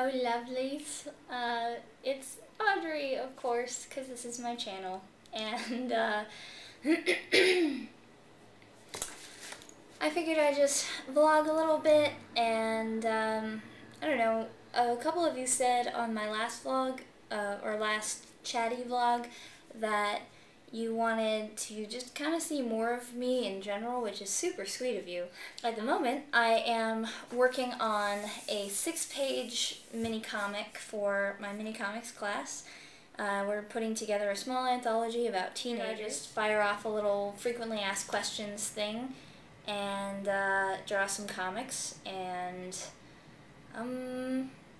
Hello, lovelies. It's Audrey, of course, because this is my channel. And I figured I'd just vlog a little bit, and I don't know, a couple of you said on my last vlog, or last chatty vlog, that you wanted to just kind of see more of me in general, which is super sweet of you. At the moment, I am working on a 6-page mini-comic for my mini-comics class. We're putting together a small anthology about teenagers. I just fire off a little frequently asked questions thing and draw some comics and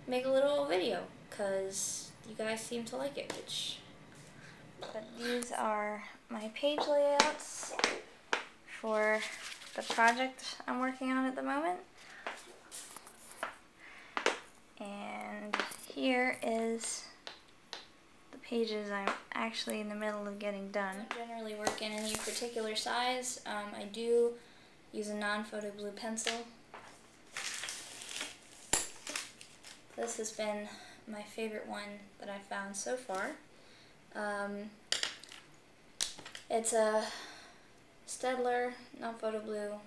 make a little video, because you guys seem to like it, which... But these are my page layouts for the project I'm working on at the moment. And here is the pages I'm actually in the middle of getting done. I don't generally work in any particular size. I do use a non-photo blue pencil. This has been my favorite one that I've found so far. It's a Staedtler non-photo blue.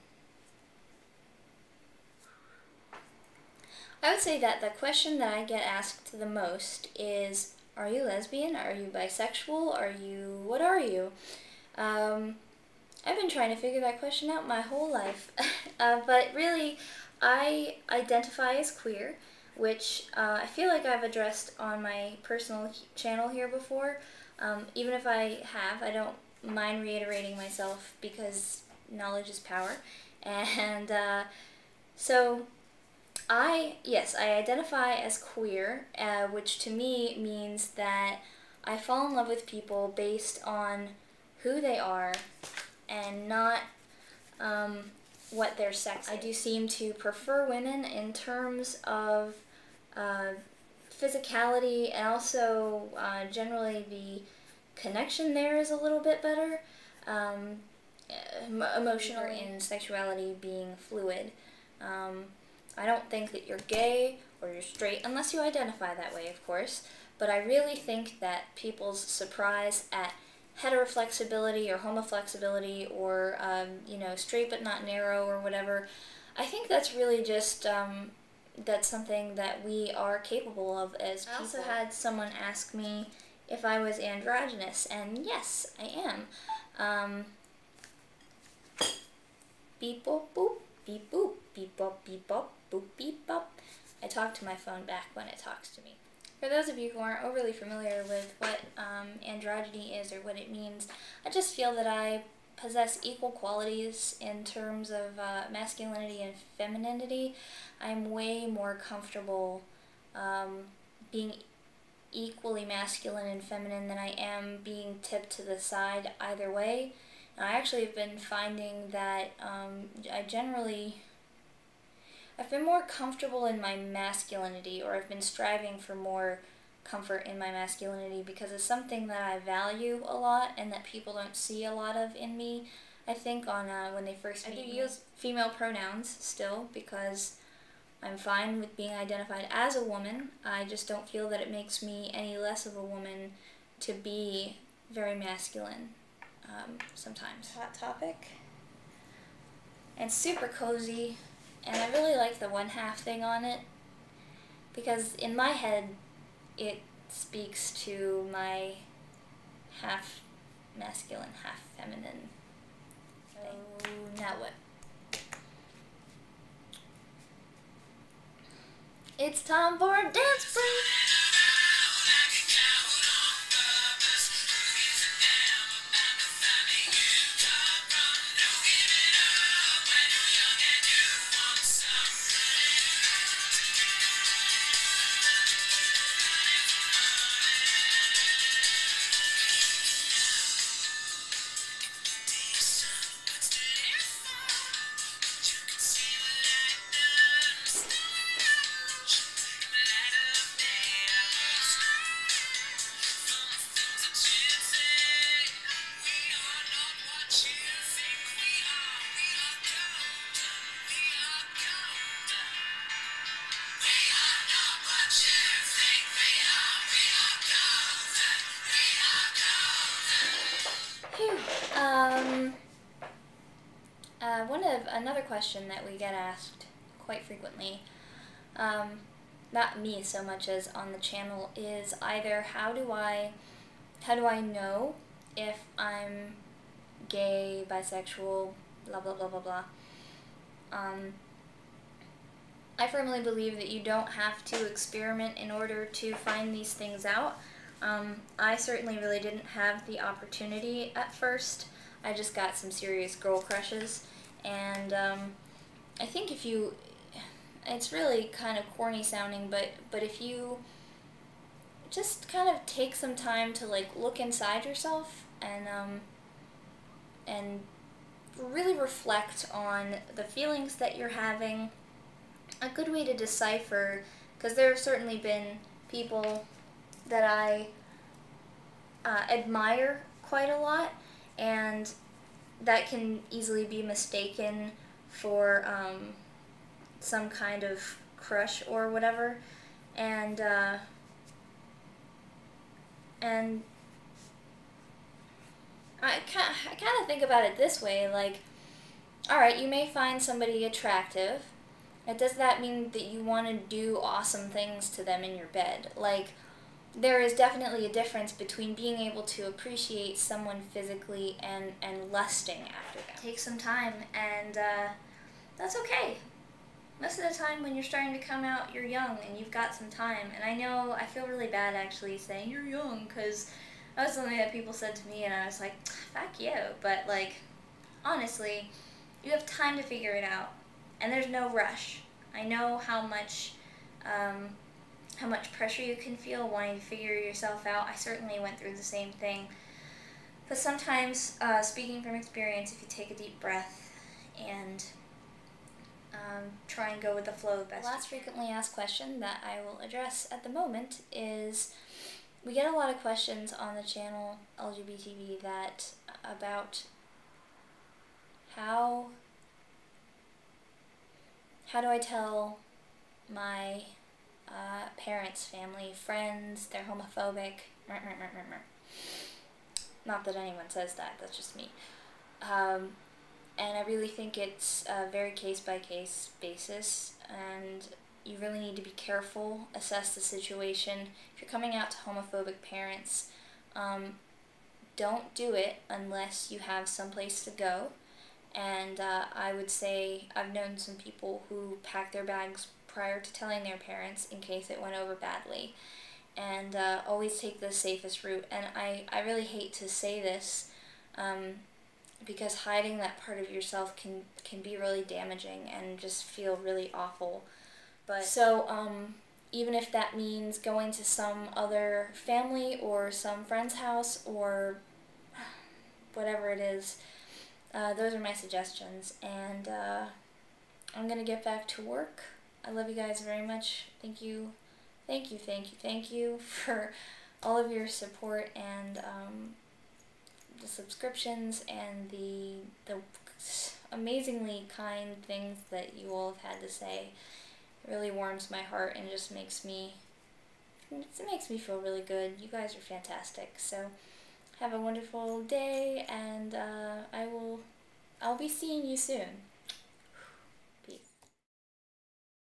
I would say that the question that I get asked the most is, are you lesbian? Are you bisexual? What are you? I've been trying to figure that question out my whole life. But really, I identify as queer, which I feel like I've addressed on my personal channel here before. Even if I have, I don't mind reiterating myself because knowledge is power. And so yes, I identify as queer, which to me means that I fall in love with people based on who they are and not what their sex is. I do seem to prefer women in terms of physicality, and also generally the connection there is a little bit better. Emotional in sexuality being fluid. I don't think that you're gay or you're straight, unless you identify that way, of course, but I really think that people's surprise at heteroflexibility or homoflexibility or, you know, straight but not narrow or whatever, I think that's really just, that's something that we are capable of as people. I also had someone ask me if I was androgynous, and yes, I am. Beep boop boop, beep boop, beep bop, beep bop, boop beep bop. I talk to my phone back when it talks to me. For those of you who aren't overly familiar with what androgyny is or what it means, I just feel that I possess equal qualities in terms of masculinity and femininity. I'm way more comfortable being equally masculine and feminine than I am being tipped to the side either way. And I actually have been finding that I've been more comfortable in my masculinity, or I've been striving for more comfort in my masculinity, because it's something that I value a lot and that people don't see a lot of in me. I think on when they first meet me. I do use female pronouns still, because I'm fine with being identified as a woman. I just don't feel that it makes me any less of a woman to be very masculine sometimes. Hot topic. And super cozy. And I really like the 1/2 thing on it, because in my head it speaks to my half masculine, half feminine thing. So now what? It's time for a dance break! another question that we get asked quite frequently, not me so much as on the channel, is either how do I know if I'm gay, bisexual, blah blah blah blah blah. I firmly believe that you don't have to experiment in order to find these things out. I certainly really didn't have the opportunity at first. I just got some serious girl crushes, and I think if you, it's really kind of corny sounding, but if you just kind of take some time to like look inside yourself and really reflect on the feelings that you're having, a good way to decipher, because there have certainly been people that I admire quite a lot, and that can easily be mistaken for some kind of crush or whatever, and I kind of think about it this way, like, alright, you may find somebody attractive. Does that mean that you want to do awesome things to them in your bed? Like, there is definitely a difference between being able to appreciate someone physically and lusting after them. Take some time, and that's okay. Most of the time when you're starting to come out, you're young and you've got some time. And I know, I feel really bad actually saying you're young, because that was something that people said to me and I was like, fuck you. But like, honestly, you have time to figure it out. And there's no rush. I know how much pressure you can feel wanting to figure yourself out. I certainly went through the same thing. But sometimes, speaking from experience, if you take a deep breath and try and go with the flow the best. The last frequently asked question that I will address at the moment is, we get a lot of questions on the channel LGBTV that about how do I tell my parents, family, friends, they're homophobic. Not that anyone says that, that's just me. And I really think it's a very case-by-case basis, and you really need to be careful, assess the situation. If you're coming out to homophobic parents, don't do it unless you have someplace to go. And I would say I've known some people who packed their bags prior to telling their parents in case it went over badly. And always take the safest route. And I really hate to say this, because hiding that part of yourself can be really damaging and just feel really awful. But so even if that means going to some other family or some friend's house or whatever it is, those are my suggestions. And I'm gonna get back to work. I love you guys very much. Thank you for all of your support and the subscriptions and the amazingly kind things that you all have had to say. It really warms my heart and just makes me feel really good. You guys are fantastic. So have a wonderful day, and I'll be seeing you soon.